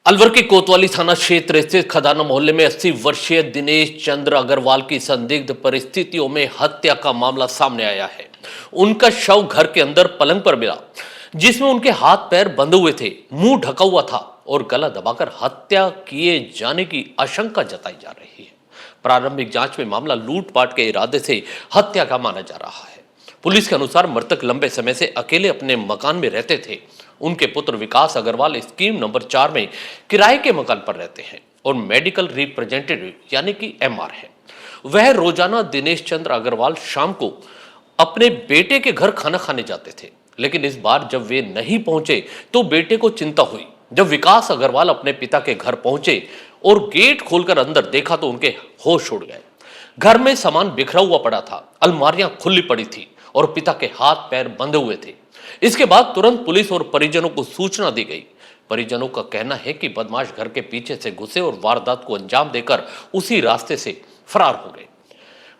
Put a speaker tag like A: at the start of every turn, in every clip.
A: अलवर के कोतवाली थाना क्षेत्र स्थित खदाना मोहल्ले में 80 वर्षीय दिनेश चंद्र अग्रवाल की संदिग्ध परिस्थितियों में हत्या का मामला सामने आया है। उनका शव घर के अंदर पलंग पर मिला, जिसमें उनके हाथ पैर बंधे हुए थे, मुंह ढका हुआ था और गला दबाकर हत्या किए जाने की आशंका जताई जा रही है। प्रारंभिक जांच में मामला लूटपाट के इरादे से हत्या का माना जा रहा है। पुलिस के अनुसार मृतक लंबे समय से अकेले अपने मकान में रहते थे। उनके पुत्र विकास अग्रवाल स्कीम नंबर 4 में किराए के मकान पर रहते हैं और मेडिकल रिप्रेजेंटेटिव यानी कि एमआर है। वह रोजाना दिनेश चंद्र अग्रवाल शाम को अपने बेटे के घर खाना खाने जाते थे, लेकिन इस बार जब वे नहीं पहुंचे तो बेटे को चिंता हुई। जब विकास अग्रवाल अपने पिता के घर पहुंचे और गेट खोलकर अंदर देखा तो उनके होश उड़ गए। घर में सामान बिखरा हुआ पड़ा था, अलमारियां खुली पड़ी थी और पिता के हाथ पैर बंधे हुए थे। इसके बाद तुरंत पुलिस और परिजनों को सूचना दी गई। परिजनों का कहना है कि बदमाश घर के पीछे से घुसे और वारदात को अंजाम देकर उसी रास्ते से फरार हो गए।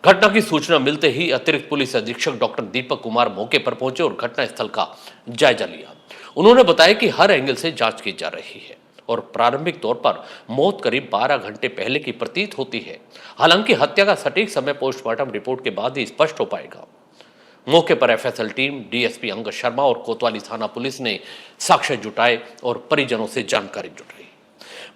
A: घटना की सूचना मिलते ही अतिरिक्त पुलिस अधीक्षक डॉक्टर दीपक कुमार मौके पर पहुंचे और घटनास्थल का जायजा लिया। उन्होंने बताया कि हर एंगल से जांच की जा रही है और प्रारंभिक तौर पर मौत करीब 12 घंटे पहले की प्रतीत होती है। हालांकि हत्या का सटीक समय पोस्टमार्टम रिपोर्ट के बाद ही स्पष्ट हो पाएगा। मौके पर FSL team, DSP Angad Sharma और कोतवाली थाना पुलिस ने साक्ष्य जुटाए और परिजनों से जानकारी जुटाई।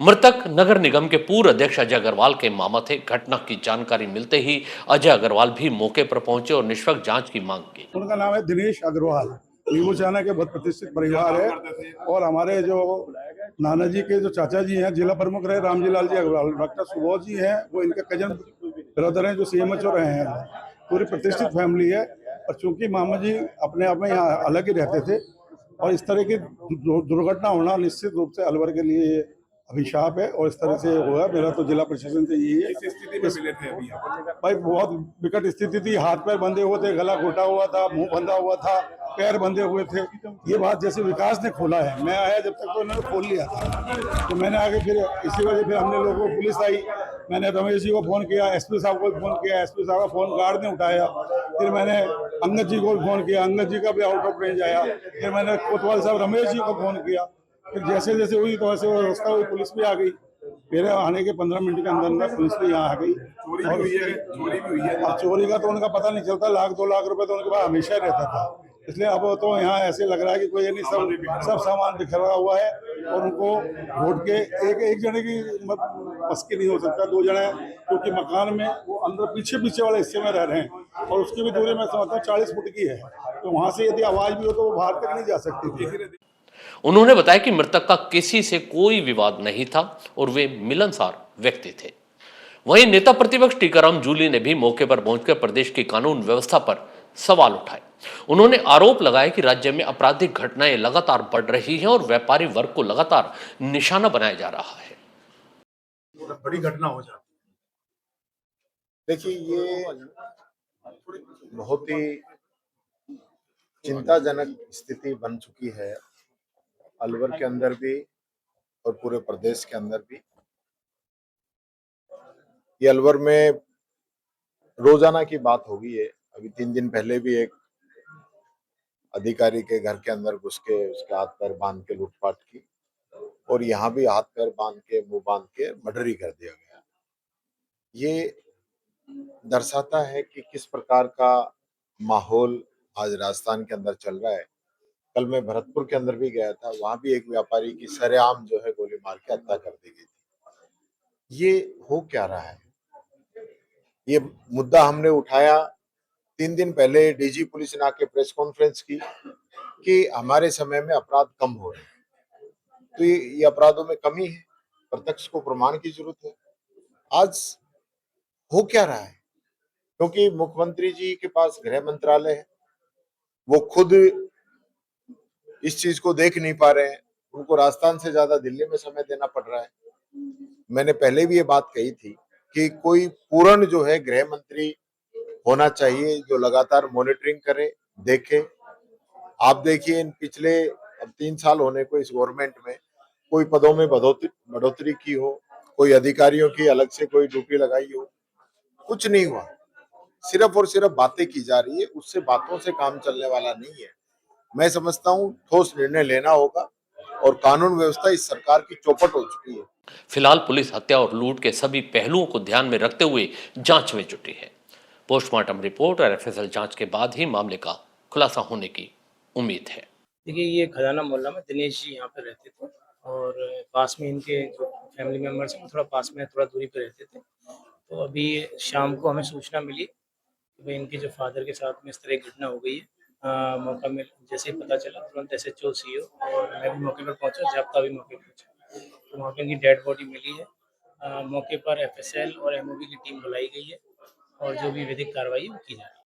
A: मृतक नगर निगम के पूर्व अध्यक्ष अजय अग्रवाल के मामा थे। घटना की जानकारी मिलते ही अजय अग्रवाल भी मौके पर पहुंचे और निष्पक्ष जांच की मांग की।
B: उनका नाम है दिनेश अग्रवाल। नीमूचाना के बहुत प्रतिष्ठित परिवार है और हमारे जो नाना जी के जो चाचा जी हैं, जिला प्रमुख रहे रामजी लाल जी अग्रवाल, डॉक्टर सुबोध जी हैं, वो इनके कजन ब्रदर हैं जो सीएमएचओ रहे हैं। पूरी प्रतिष्ठित फैमिली है और चूंकि मामा जी अपने आप में यहाँ अलग ही रहते थे और इस तरह की दुर्घटना होना निश्चित रूप से अलवर के लिए अभिशाप है और इस तरह से हुआ। मेरा तो जिला प्रशासन से यही है।
C: इस स्थिति में मिले थे अभी
B: भाई बहुत विकट स्थिति थी, हाथ पैर बंधे हुए थे, गला घोटा हुआ था, मुंह बंधा हुआ था, पैर बंधे हुए थे। ये बात जैसे विकास ने खोला है, मैं आया जब तक तो उन्होंने खोल लिया था, तो मैंने आगे फिर इसी वजह फिर हमने लोगों को पुलिस आई, मैंने रमेश जी को फोन किया, एसपी साहब को फोन किया, एसपी साहब का फोन गार्ड ने उठाया, फिर मैंने अंगद जी को फोन किया, अंगद जी का भी आउट ऑफ रेंज आया, फिर मैंने कोतवाल साहब रमेश जी को फोन किया, फिर जैसे जैसे हुई तो वैसे व्यवस्था हुई, पुलिस भी आ गई। मेरे आने के 15 मिनट के अंदर अंदर पुलिस भी यहाँ आ गई।
C: चोरी भी हुई है।
B: अब चोरी का तो उनका पता नहीं चलता, 1-2 लाख रुपए तो उनके पास हमेशा ही रहता था, इसलिए अब तो यहाँ ऐसे लग रहा है कि कोई नहीं, सब सामान बिखरा हुआ है और उनको घोट के एक जने की बस की नहीं हो सकता, 2 जने क्योंकि मकान में वो अंदर पीछे पीछे वाले हिस्से में रह रहे हैं और उसकी भी दूरी मैं समझता हूँ 40 फुट की है, तो वहां से यदि आवाज भी हो तो वो बाहर तक नहीं जा सकती थी।
A: उन्होंने बताया कि मृतक का किसी से कोई विवाद नहीं था और वे मिलनसार व्यक्ति थे। वहीं नेता प्रतिपक्ष टीकाराम जूली ने भी मौके पर पहुंचकर प्रदेश की कानून व्यवस्था पर सवाल उठाए। उन्होंने आरोप लगाया कि राज्य में आपराधिक घटनाएं लगातार बढ़ रही हैं और व्यापारी वर्ग को लगातार निशाना बनाया जा रहा है।
C: बड़ी घटना हो जाती
D: है। देखिए, ये बहुत ही चिंताजनक स्थिति बन चुकी है अलवर के अंदर भी और पूरे प्रदेश के अंदर भी। ये अलवर में रोजाना की बात हो गई है। अभी 3 दिन पहले भी एक अधिकारी के घर के अंदर घुस के उसके हाथ पैर बांध के लूटपाट की और यहाँ भी हाथ पैर बांध के मुंह बांध के मर्डर ही कर दिया गया। ये दर्शाता है कि किस प्रकार का माहौल आज राजस्थान के अंदर चल रहा है। कल मैं भरतपुर के अंदर भी गया था, वहां भी एक व्यापारी की सरेआम जो है गोली मार के हत्या कर दी गई थी। ये हो क्या रहा है? ये मुद्दा हमने उठाया 3 दिन पहले, डीजी पुलिस ने आके प्रेस कॉन्फ्रेंस की कि हमारे समय में अपराध कम हो रहे हैं। तो ये अपराधों में कमी है, प्रत्यक्ष को प्रमाण की जरूरत है। आज हो क्या रहा है? क्योंकि मुख्यमंत्री जी के पास गृह मंत्रालय है, वो खुद इस चीज को देख नहीं पा रहे हैं, उनको राजस्थान से ज्यादा दिल्ली में समय देना पड़ रहा है। मैंने पहले भी ये बात कही थी कि कोई पूर्ण जो है गृह मंत्री होना चाहिए जो लगातार मॉनिटरिंग करे, देखे। आप देखिए इन पिछले अब 3 साल होने को इस गवर्नमेंट में कोई पदों में बढ़ोतरी की हो, कोई अधिकारियों की अलग से कोई ड्यूटी लगाई हो, कुछ नहीं हुआ। सिर्फ और सिर्फ बातें की जा रही है, उससे बातों से काम चलने वाला नहीं है। मैं समझता हूँ ठोस निर्णय लेना होगा और कानून व्यवस्था इस सरकार की चौपट हो चुकी है।
A: फिलहाल पुलिस हत्या और लूट के सभी पहलुओं को ध्यान में रखते हुए जांच में जुटी है। पोस्टमार्टम रिपोर्ट और एफएसएल जांच के बाद ही मामले का खुलासा होने की उम्मीद है।
E: देखिए, ये खजाना मोहल्ला में दिनेश जी यहाँ पे रहते थे और पास में इनके जो फैमिली मेंबर्स हैं वो थोड़ा पास में थोड़ा दूरी पे रहते थे। तो अभी शाम को हमें सूचना मिली कि भाई इनके जो फादर के साथ में इस तरह की घटना हो गई है। मौका मिल जैसे ही पता चला तुरंत एसएचओ सीओ और मैं भी मौके पर पहुंचा, जाब्ता भी मौके पर पहुंचा। तो वहाँ पे इनकी डेड बॉडी मिली है। मौके पर एफएसएल और एमओबी की टीम बुलाई गई है और जो भी विधिक कार्रवाई है वो की जा रही है।